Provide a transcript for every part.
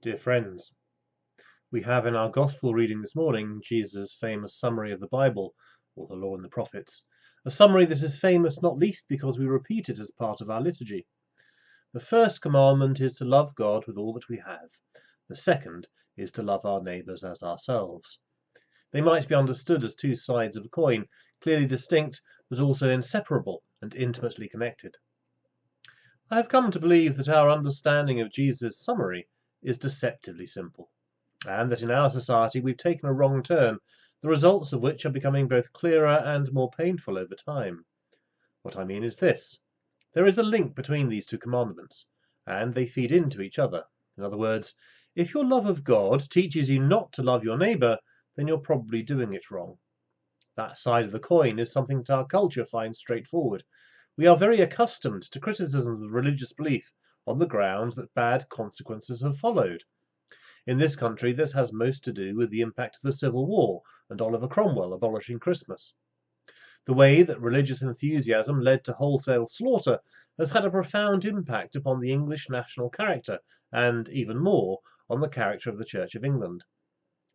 Dear friends, we have in our Gospel reading this morning Jesus' famous summary of the Bible, or the Law and the Prophets. A summary that is famous not least because we repeat it as part of our liturgy. The first commandment is to love God with all that we have. The second is to love our neighbours as ourselves. They might be understood as two sides of a coin, clearly distinct, but also inseparable and intimately connected. I have come to believe that our understanding of Jesus' summary is deceptively simple, and that in our society we've taken a wrong turn, the results of which are becoming both clearer and more painful over time. What I mean is this: there is a link between these two commandments, and they feed into each other. In other words, if your love of God teaches you not to love your neighbour, then you're probably doing it wrong. That side of the coin is something that our culture finds straightforward. We are very accustomed to criticisms of religious belief on the ground that bad consequences have followed. In this country, this has most to do with the impact of the Civil War and Oliver Cromwell abolishing Christmas. The way that religious enthusiasm led to wholesale slaughter has had a profound impact upon the English national character and, even more, on the character of the Church of England.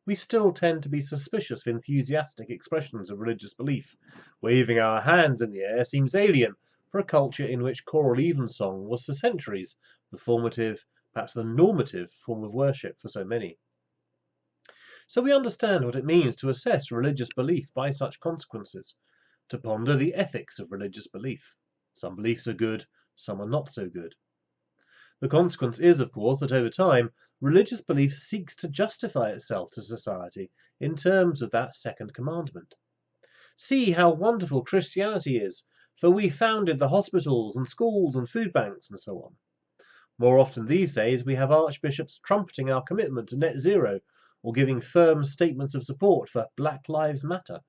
We still tend to be suspicious of enthusiastic expressions of religious belief. Waving our hands in the air seems alien for a culture in which choral evensong was for centuries the formative, perhaps the normative, form of worship for so many. So we understand what it means to assess religious belief by such consequences, to ponder the ethics of religious belief. Some beliefs are good, some are not so good. The consequence is, of course, that over time, religious belief seeks to justify itself to society in terms of that second commandment. See how wonderful Christianity is, for we founded the hospitals and schools and food banks and so on. More often these days, we have archbishops trumpeting our commitment to net zero or giving firm statements of support for Black Lives Matter.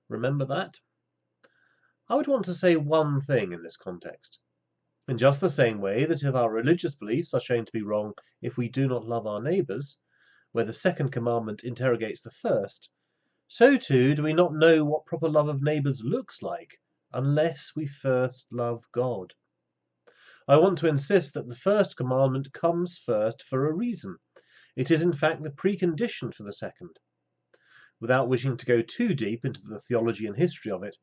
Remember that? I would want to say one thing in this context. In just the same way that if our religious beliefs are shown to be wrong if we do not love our neighbours, where the second commandment interrogates the first, so too do we not know what proper love of neighbours looks like unless we first love God. I want to insist that the first commandment comes first for a reason. It is in fact the precondition for the second. Without wishing to go too deep into the theology and history of it,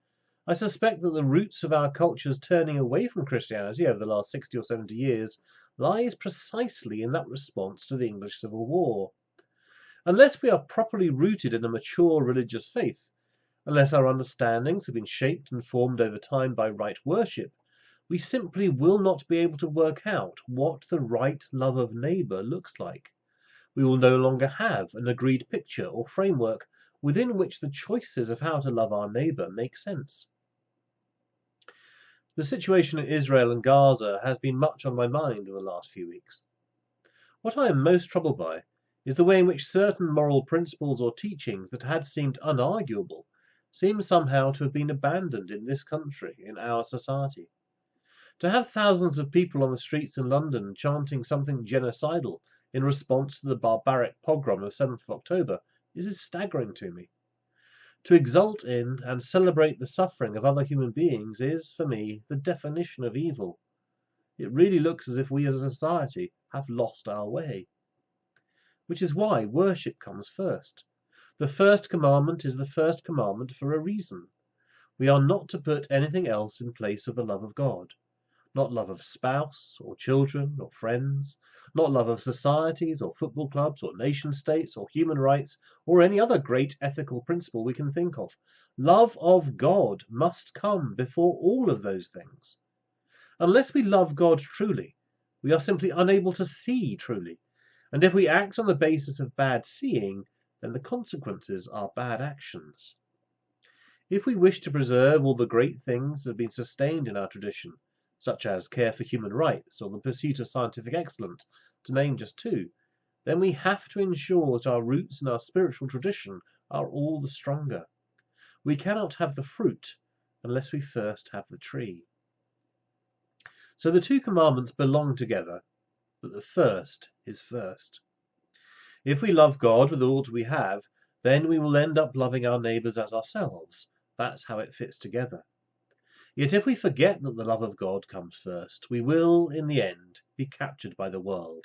I suspect that the roots of our culture's turning away from Christianity over the last 60 or 70 years lies precisely in that response to the English Civil War. Unless we are properly rooted in a mature religious faith, unless our understandings have been shaped and formed over time by right worship, we simply will not be able to work out what the right love of neighbour looks like. We will no longer have an agreed picture or framework within which the choices of how to love our neighbour make sense. The situation in Israel and Gaza has been much on my mind in the last few weeks. What I am most troubled by is the way in which certain moral principles or teachings that had seemed unarguable seem somehow to have been abandoned in this country, in our society. To have thousands of people on the streets in London chanting something genocidal in response to the barbaric pogrom of 7th of October is staggering to me. To exult in and celebrate the suffering of other human beings is, for me, the definition of evil. It really looks as if we as a society have lost our way. Which is why worship comes first. The first commandment is the first commandment for a reason. We are not to put anything else in place of the love of God. Not love of spouse, or children, or friends, not love of societies, or football clubs, or nation-states, or human rights, or any other great ethical principle we can think of. Love of God must come before all of those things. Unless we love God truly, we are simply unable to see truly, and if we act on the basis of bad seeing, then the consequences are bad actions. If we wish to preserve all the great things that have been sustained in our tradition, such as care for human rights or the pursuit of scientific excellence, to name just two, then we have to ensure that our roots and our spiritual tradition are all the stronger. We cannot have the fruit unless we first have the tree. So the two commandments belong together, but the first is first. If we love God with all that we have, then we will end up loving our neighbours as ourselves. That's how it fits together. Yet if we forget that the love of God comes first, we will, in the end, be captured by the world.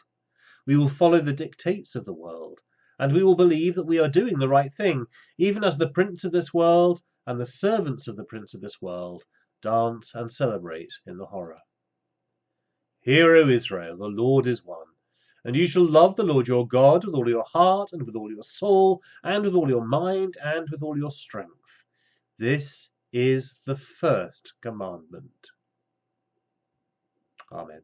We will follow the dictates of the world, and we will believe that we are doing the right thing, even as the prince of this world and the servants of the prince of this world dance and celebrate in the horror. Hear, O Israel, the Lord is one. And you shall love the Lord your God with all your heart, and with all your soul, and with all your mind, and with all your strength. This is the first commandment. Amen.